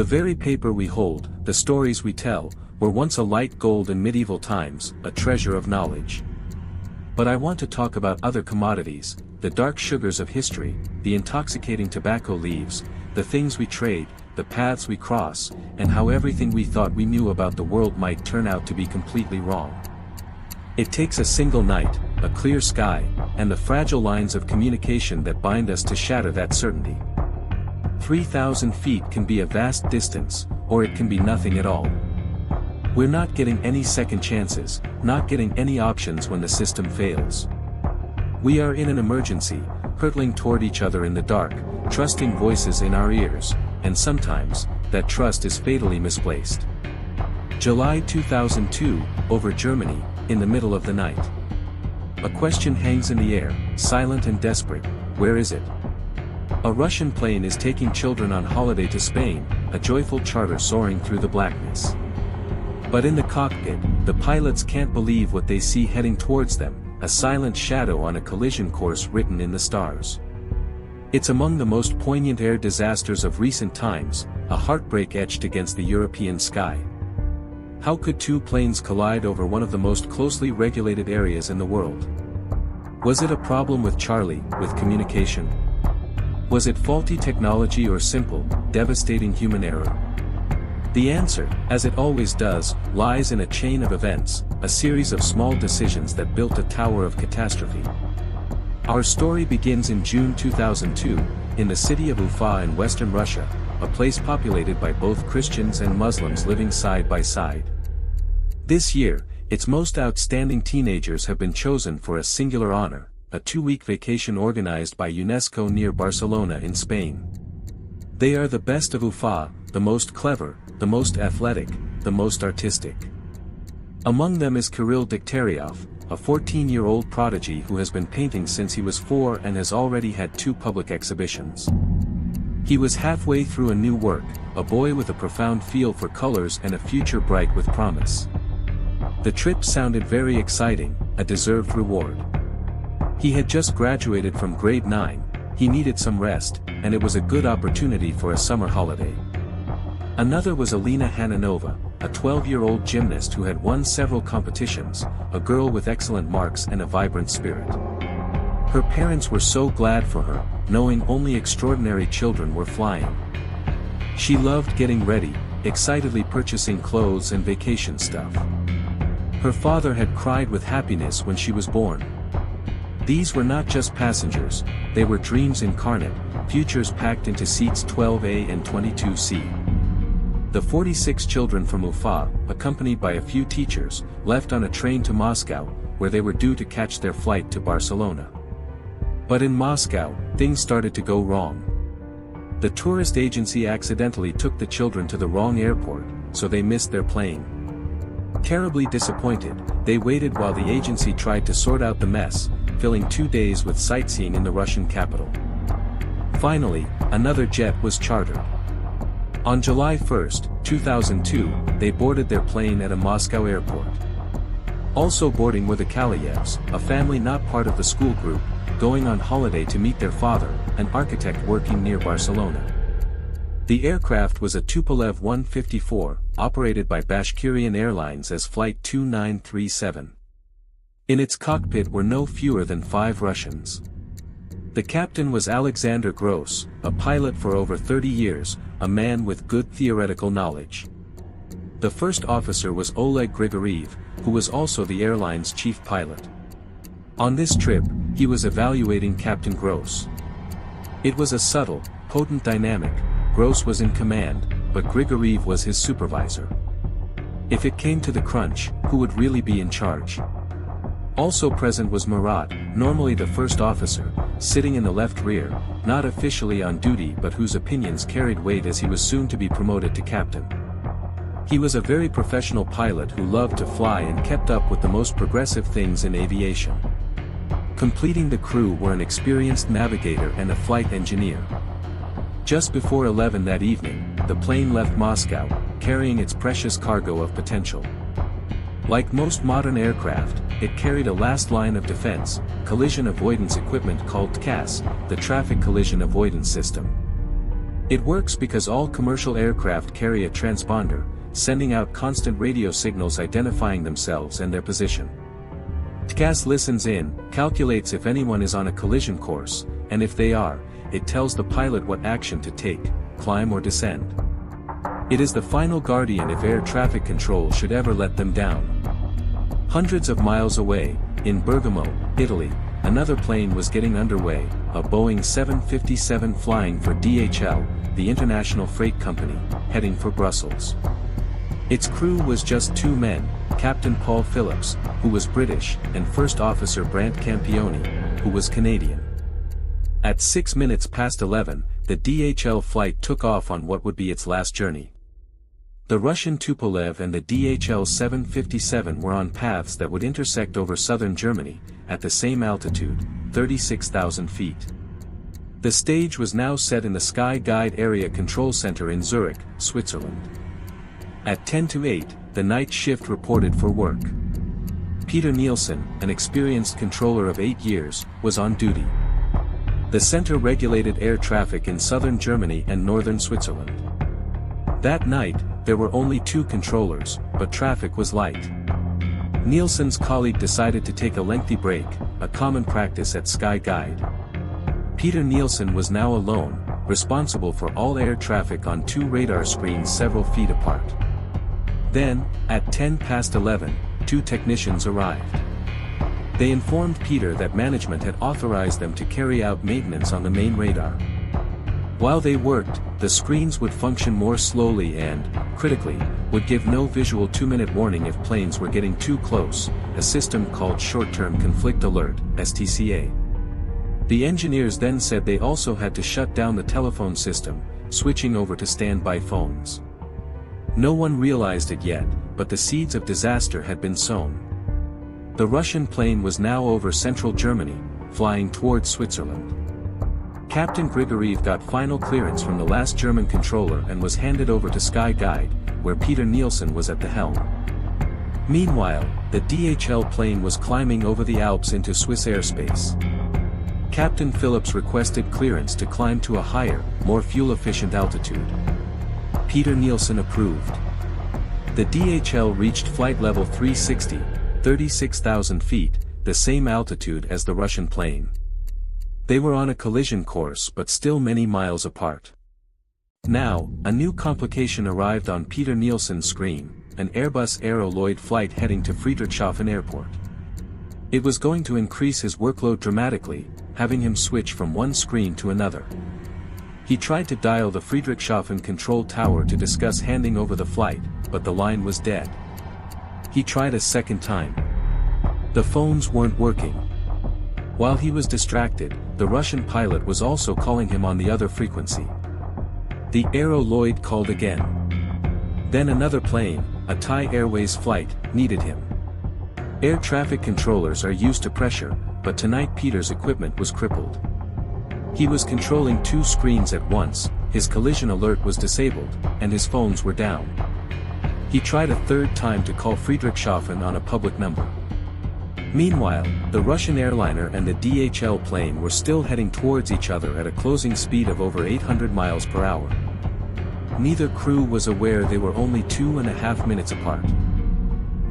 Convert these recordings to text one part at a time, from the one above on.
The very paper we hold, the stories we tell, were once a light gold in medieval times, a treasure of knowledge. But I want to talk about other commodities, the dark sugars of history, the intoxicating tobacco leaves, the things we trade, the paths we cross, and how everything we thought we knew about the world might turn out to be completely wrong. It takes a single night, a clear sky, and the fragile lines of communication that bind us to shatter that certainty. 3,000 feet can be a vast distance, or it can be nothing at all. We're not getting any second chances, not getting any options when the system fails. We are in an emergency, hurtling toward each other in the dark, trusting voices in our ears, and sometimes, that trust is fatally misplaced. July 2002, over Germany, in the middle of the night. A question hangs in the air, silent and desperate: where is it? A Russian plane is taking children on holiday to Spain, a joyful charter soaring through the blackness. But in the cockpit, the pilots can't believe what they see heading towards them, a silent shadow on a collision course written in the stars. It's among the most poignant air disasters of recent times, a heartbreak etched against the European sky. How could two planes collide over one of the most closely regulated areas in the world? Was it a problem with Charlie, with communication? Was it faulty technology or simple, devastating human error? The answer, as it always does, lies in a chain of events, a series of small decisions that built a tower of catastrophe. Our story begins in June 2002, in the city of Ufa in western Russia, a place populated by both Christians and Muslims living side by side. This year, its most outstanding teenagers have been chosen for a singular honor, a 2-week vacation organized by UNESCO near Barcelona in Spain. They are the best of Ufa, the most clever, the most athletic, the most artistic. Among them is Kirill Degtyaryov, a 14-year-old prodigy who has been painting since he was 4 and has already had 2 public exhibitions. He was halfway through a new work, a boy with a profound feel for colors and a future bright with promise. The trip sounded very exciting, a deserved reward. He had just graduated from grade 9, he needed some rest, and it was a good opportunity for a summer holiday. Another was Alina Hananova, a 12-year-old gymnast who had won several competitions, a girl with excellent marks and a vibrant spirit. Her parents were so glad for her, knowing only extraordinary children were flying. She loved getting ready, excitedly purchasing clothes and vacation stuff. Her father had cried with happiness when she was born. These were not just passengers, they were dreams incarnate, futures packed into seats 12A and 22C. The 46 children from Ufa, accompanied by a few teachers, left on a train to Moscow, where they were due to catch their flight to Barcelona. But in Moscow, things started to go wrong. The tourist agency accidentally took the children to the wrong airport, so they missed their plane. Terribly disappointed, they waited while the agency tried to sort out the mess, filling 2 days with sightseeing in the Russian capital. Finally, another jet was chartered. On July 1, 2002, they boarded their plane at a Moscow airport. Also boarding were the Kalayevs, a family not part of the school group, going on holiday to meet their father, an architect working near Barcelona. The aircraft was a Tupolev 154, operated by Bashkirian Airlines as Flight 2937. In its cockpit were no fewer than 5 Russians. The captain was Alexander Gross, a pilot for over 30 years, a man with good theoretical knowledge. The first officer was Oleg Grigoriev, who was also the airline's chief pilot. On this trip, he was evaluating Captain Gross. It was a subtle, potent dynamic. Gross was in command, but Grigoriev was his supervisor. If it came to the crunch, who would really be in charge? Also present was Murat, normally the first officer, sitting in the left rear, not officially on duty but whose opinions carried weight as he was soon to be promoted to captain. He was a very professional pilot who loved to fly and kept up with the most progressive things in aviation. Completing the crew were an experienced navigator and a flight engineer. Just before 11 that evening, the plane left Moscow, carrying its precious cargo of potential. Like most modern aircraft, it carried a last line of defense, collision avoidance equipment called TCAS, the Traffic Collision Avoidance System. It works because all commercial aircraft carry a transponder, sending out constant radio signals identifying themselves and their position. TCAS listens in, calculates if anyone is on a collision course, and if they are, it tells the pilot what action to take, climb or descend. It is the final guardian if air traffic control should ever let them down. Hundreds of miles away, in Bergamo, Italy, another plane was getting underway, a Boeing 757 flying for DHL, the international freight company, heading for Brussels. Its crew was just two men, Captain Paul Phillips, who was British, and First Officer Brant Campioni, who was Canadian. At 6 minutes past 11, the DHL flight took off on what would be its last journey. The Russian Tupolev and the DHL 757 were on paths that would intersect over southern Germany, at the same altitude, 36,000 feet. The stage was now set in the SkyGuide Area Control Center in Zurich, Switzerland. At 10 to 8, the night shift reported for work. Peter Nielsen, an experienced controller of 8 years, was on duty. The center regulated air traffic in southern Germany and northern Switzerland. That night, there were only 2 controllers, but traffic was light. Nielsen's colleague decided to take a lengthy break, a common practice at SkyGuide. Peter Nielsen was now alone, responsible for all air traffic on 2 radar screens several feet apart. Then, at 10 past 11, 2 technicians arrived. They informed Peter that management had authorized them to carry out maintenance on the main radar. While they worked, the screens would function more slowly and, critically, would give no visual 2-minute warning if planes were getting too close, a system called Short-Term Conflict Alert, STCA. The engineers then said they also had to shut down the telephone system, switching over to standby phones. No one realized it yet, but the seeds of disaster had been sown. The Russian plane was now over central Germany, flying towards Switzerland. Captain Grigoriev got final clearance from the last German controller and was handed over to SkyGuide, where Peter Nielsen was at the helm. Meanwhile, the DHL plane was climbing over the Alps into Swiss airspace. Captain Phillips requested clearance to climb to a higher, more fuel-efficient altitude. Peter Nielsen approved. The DHL reached flight level 360, 36,000 feet, the same altitude as the Russian plane. They were on a collision course but still many miles apart. Now, a new complication arrived on Peter Nielsen's screen, an Airbus Aero Lloyd flight heading to Friedrichshafen Airport. It was going to increase his workload dramatically, having him switch from one screen to another. He tried to dial the Friedrichshafen control tower to discuss handing over the flight, but the line was dead. He tried a second time. The phones weren't working. While he was distracted, the Russian pilot was also calling him on the other frequency. The Aero Lloyd called again. Then another plane, a Thai Airways flight, needed him. Air traffic controllers are used to pressure, but tonight Peter's equipment was crippled. He was controlling 2 screens at once, his collision alert was disabled, and his phones were down. He tried a third time to call Friedrichshafen on a public number. Meanwhile, the Russian airliner and the DHL plane were still heading towards each other at a closing speed of over 800 miles per hour. Neither crew was aware they were only 2.5 minutes apart.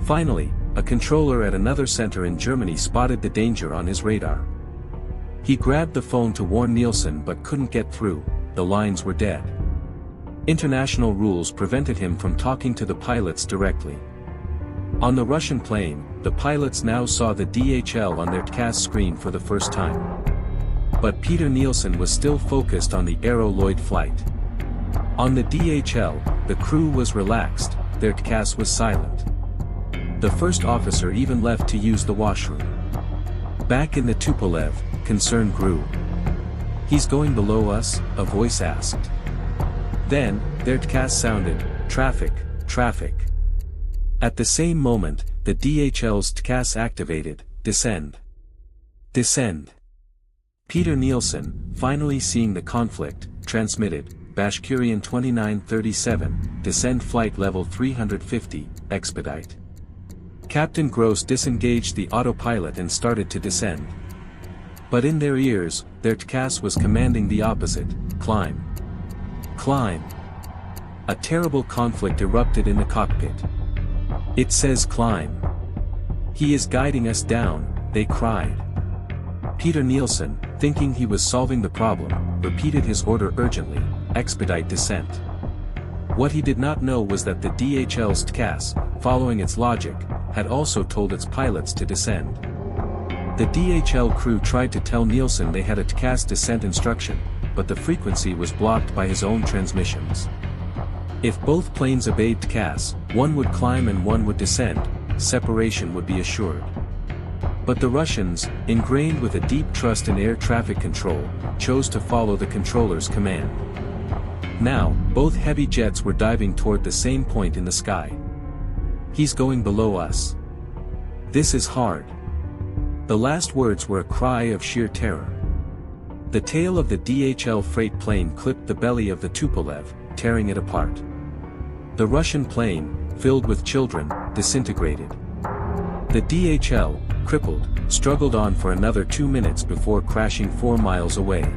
Finally, a controller at another center in Germany spotted the danger on his radar. He grabbed the phone to warn Nielsen but couldn't get through, the lines were dead. International rules prevented him from talking to the pilots directly. On the Russian plane, the pilots now saw the DHL on their TCAS screen for the first time. But Peter Nielsen was still focused on the Aero Lloyd flight. On the DHL, the crew was relaxed, their TCAS was silent. The first officer even left to use the washroom. Back in the Tupolev, concern grew. "He's going below us?" a voice asked. Then, their TCAS sounded, "Traffic, traffic." At the same moment, the DHL's TCAS activated, "Descend. Descend." Peter Nielsen, finally seeing the conflict, transmitted, "Bashkirian 2937, descend flight level 350, expedite." Captain Gross disengaged the autopilot and started to descend. But in their ears, their TCAS was commanding the opposite, "Climb. Climb. A terrible conflict erupted in the cockpit. It says climb. He is guiding us down, they cried. Peter Nielsen, thinking he was solving the problem, repeated his order urgently, expedite descent. What he did not know was that the DHL's TCAS, following its logic, had also told its pilots to descend. The DHL crew tried to tell Nielsen they had a TCAS descent instruction, but the frequency was blocked by his own transmissions. If both planes obeyed TCAS, one would climb and one would descend, separation would be assured. But the Russians, ingrained with a deep trust in air traffic control, chose to follow the controller's command. Now, both heavy jets were diving toward the same point in the sky. He's going below us. This is hard. The last words were a cry of sheer terror. The tail of the DHL freight plane clipped the belly of the Tupolev, tearing it apart. The Russian plane, filled with children, disintegrated. The DHL, crippled, struggled on for another 2 minutes before crashing 4 miles away.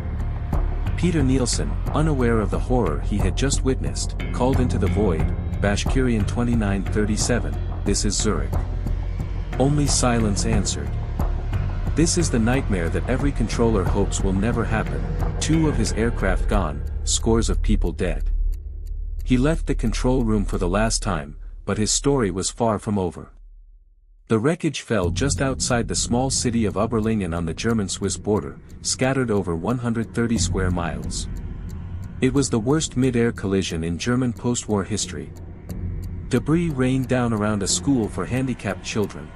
Peter Nielsen, unaware of the horror he had just witnessed, called into the void, Bashkirian 2937, this is Zurich. Only silence answered. This is the nightmare that every controller hopes will never happen, 2 of his aircraft gone, scores of people dead. He left the control room for the last time, but his story was far from over. The wreckage fell just outside the small city of Überlingen on the German-Swiss border, scattered over 130 square miles. It was the worst mid-air collision in German post-war history. Debris rained down around a school for handicapped children.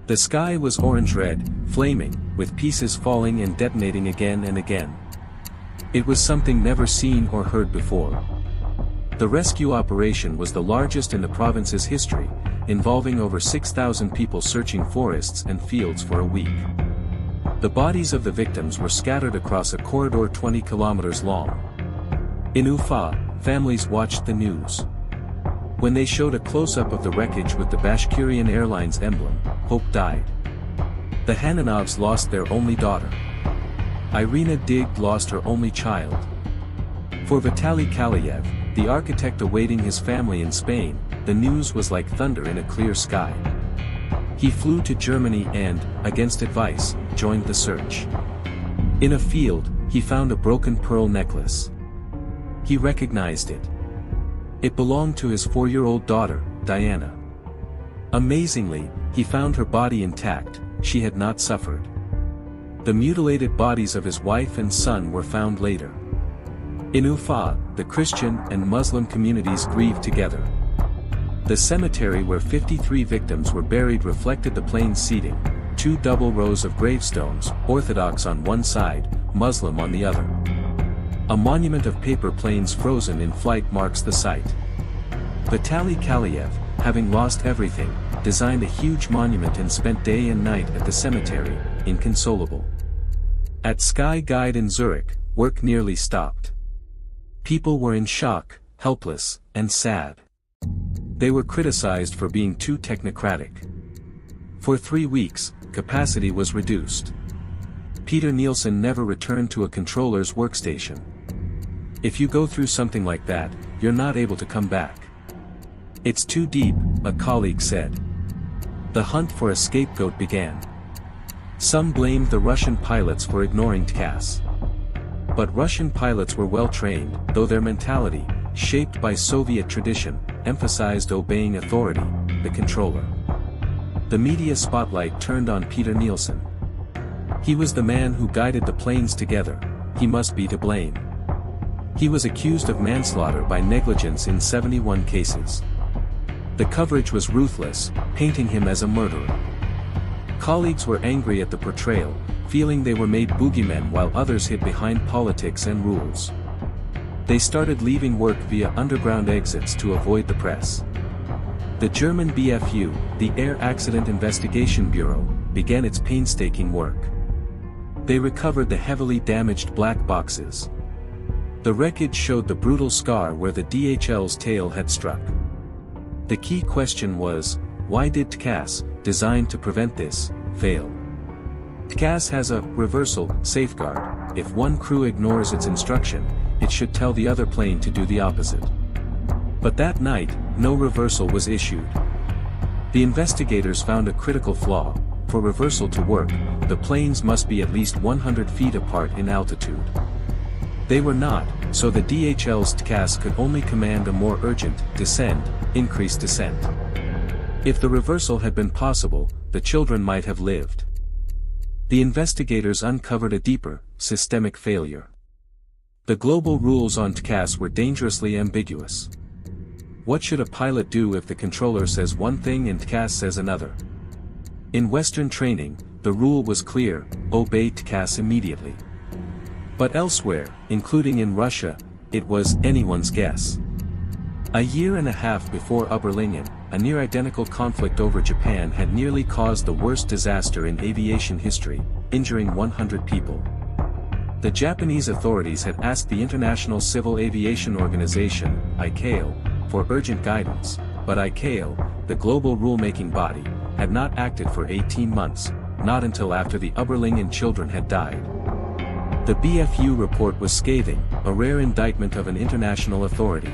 The sky was orange-red, flaming, with pieces falling and detonating again and again. It was something never seen or heard before. The rescue operation was the largest in the province's history, involving over 6,000 people searching forests and fields for a week. The bodies of the victims were scattered across a corridor 20 kilometers long. In Ufa, families watched the news. When they showed a close-up of the wreckage with the Bashkirian Airlines emblem, hope died. The Hananovs lost their only daughter. Irina Dig lost her only child. For Vitaly Kaliev, the architect awaiting his family in Spain, the news was like thunder in a clear sky. He flew to Germany and, against advice, joined the search. In a field, he found a broken pearl necklace. He recognized it. It belonged to his 4-year-old daughter, Diana. Amazingly, he found her body intact, she had not suffered. The mutilated bodies of his wife and son were found later. In Ufa, the Christian and Muslim communities grieved together. The cemetery where 53 victims were buried reflected the plane's seating, 2 double rows of gravestones, Orthodox on one side, Muslim on the other. A monument of paper planes frozen in flight marks the site. Vitaly Kaliev, having lost everything, designed a huge monument and spent day and night at the cemetery, inconsolable. At SkyGuide in Zurich, work nearly stopped. People were in shock, helpless, and sad. They were criticized for being too technocratic. For 3 weeks, capacity was reduced. Peter Nielsen never returned to a controller's workstation. If you go through something like that, you're not able to come back. It's too deep, a colleague said. The hunt for a scapegoat began. Some blamed the Russian pilots for ignoring TCAS. But Russian pilots were well trained, though their mentality, shaped by Soviet tradition, emphasized obeying authority, the controller. The media spotlight turned on Peter Nielsen. He was the man who guided the planes together, he must be to blame. He was accused of manslaughter by negligence in 71 cases. The coverage was ruthless, painting him as a murderer. Colleagues were angry at the portrayal, feeling they were made boogeymen while others hid behind politics and rules. They started leaving work via underground exits to avoid the press. The German BFU, the Air Accident Investigation Bureau, began its painstaking work. They recovered the heavily damaged black boxes. The wreckage showed the brutal scar where the DHL's tail had struck. The key question was, why did TCAS, designed to prevent this, fail? TCAS has a reversal safeguard. If one crew ignores its instruction, it should tell the other plane to do the opposite. But that night, no reversal was issued. The investigators found a critical flaw. For reversal to work, the planes must be at least 100 feet apart in altitude. They were not, so the DHL's TCAS could only command a more urgent, descend, increase descent. If the reversal had been possible, the children might have lived. The investigators uncovered a deeper, systemic failure. The global rules on TCAS were dangerously ambiguous. What should a pilot do if the controller says one thing and TCAS says another? In Western training, the rule was clear: obey TCAS immediately. But elsewhere, including in Russia, it was anyone's guess. A year and a half before Überlingen, a near-identical conflict over Japan had nearly caused the worst disaster in aviation history, injuring 100 people. The Japanese authorities had asked the International Civil Aviation Organization, ICAO, for urgent guidance, but ICAO, the global rulemaking body, had not acted for 18 months, not until after the Überlingen children had died. The BFU report was scathing, a rare indictment of an international authority.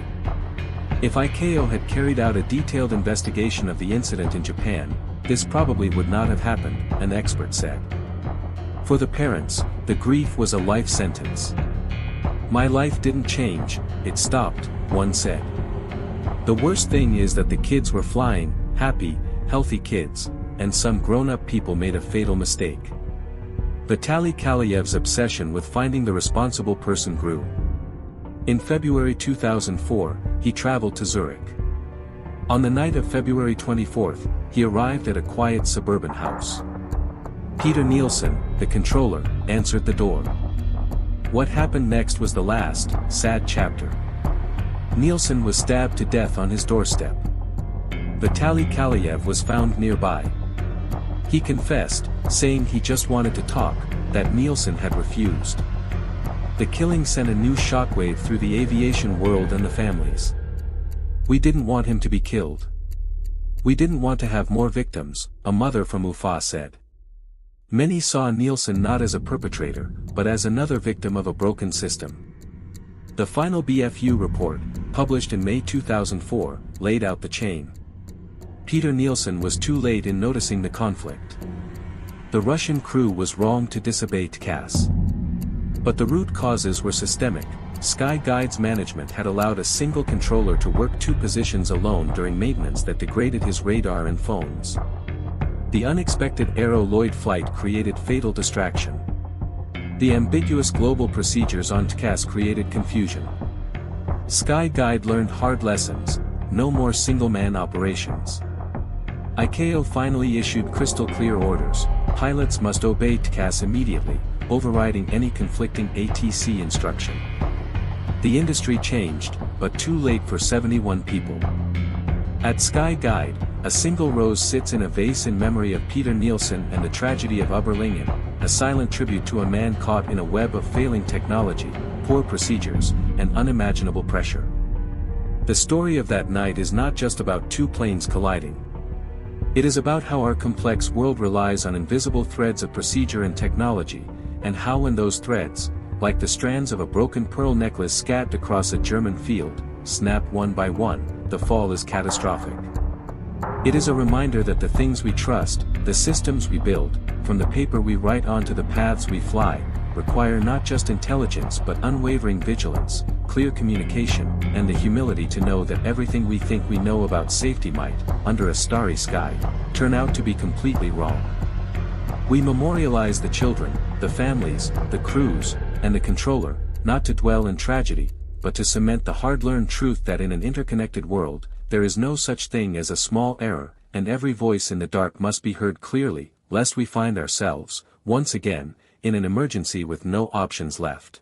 If ICAO had carried out a detailed investigation of the incident in Japan, this probably would not have happened, an expert said. For the parents, the grief was a life sentence. "My life didn't change, it stopped," one said. The worst thing is that the kids were flying, happy, healthy kids, and some grown-up people made a fatal mistake. Vitaly Kalayev's obsession with finding the responsible person grew. In February 2004, he traveled to Zurich. On the night of February 24th, he arrived at a quiet suburban house. Peter Nielsen, the controller, answered the door. What happened next was the last, sad chapter. Nielsen was stabbed to death on his doorstep. Vitaly Kalayev was found nearby. He confessed, saying he just wanted to talk, that Nielsen had refused. The killing sent a new shockwave through the aviation world and the families. "We didn't want him to be killed. We didn't want to have more victims," a mother from Ufa said. Many saw Nielsen not as a perpetrator, but as another victim of a broken system. The final BFU report, published in May 2004, laid out the chain. Peter Nielsen was too late in noticing the conflict. The Russian crew was wrong to disobey TCAS. But the root causes were systemic. SkyGuide's management had allowed a single controller to work two positions alone during maintenance that degraded his radar and phones. The unexpected Aero-Lloyd flight created fatal distraction. The ambiguous global procedures on TCAS created confusion. SkyGuide learned hard lessons: no more single-man operations. ICAO finally issued crystal-clear orders: pilots must obey TCAS immediately, overriding any conflicting ATC instruction. The industry changed, but too late for 71 people. At SkyGuide, a single rose sits in a vase in memory of Peter Nielsen and the tragedy of Überlingen, a silent tribute to a man caught in a web of failing technology, poor procedures, and unimaginable pressure. The story of that night is not just about two planes colliding. It is about how our complex world relies on invisible threads of procedure and technology, and how when those threads, like the strands of a broken pearl necklace scattered across a German field, snap one by one, the fall is catastrophic. It is a reminder that the things we trust, the systems we build, from the paper we write onto the paths we fly, require not just intelligence but unwavering vigilance, clear communication, and the humility to know that everything we think we know about safety might, under a starry sky, turn out to be completely wrong. We memorialize the children, the families, the crews, and the controller, not to dwell in tragedy, but to cement the hard-learned truth that in an interconnected world, there is no such thing as a small error, and every voice in the dark must be heard clearly, lest we find ourselves, once again, in an emergency with no options left.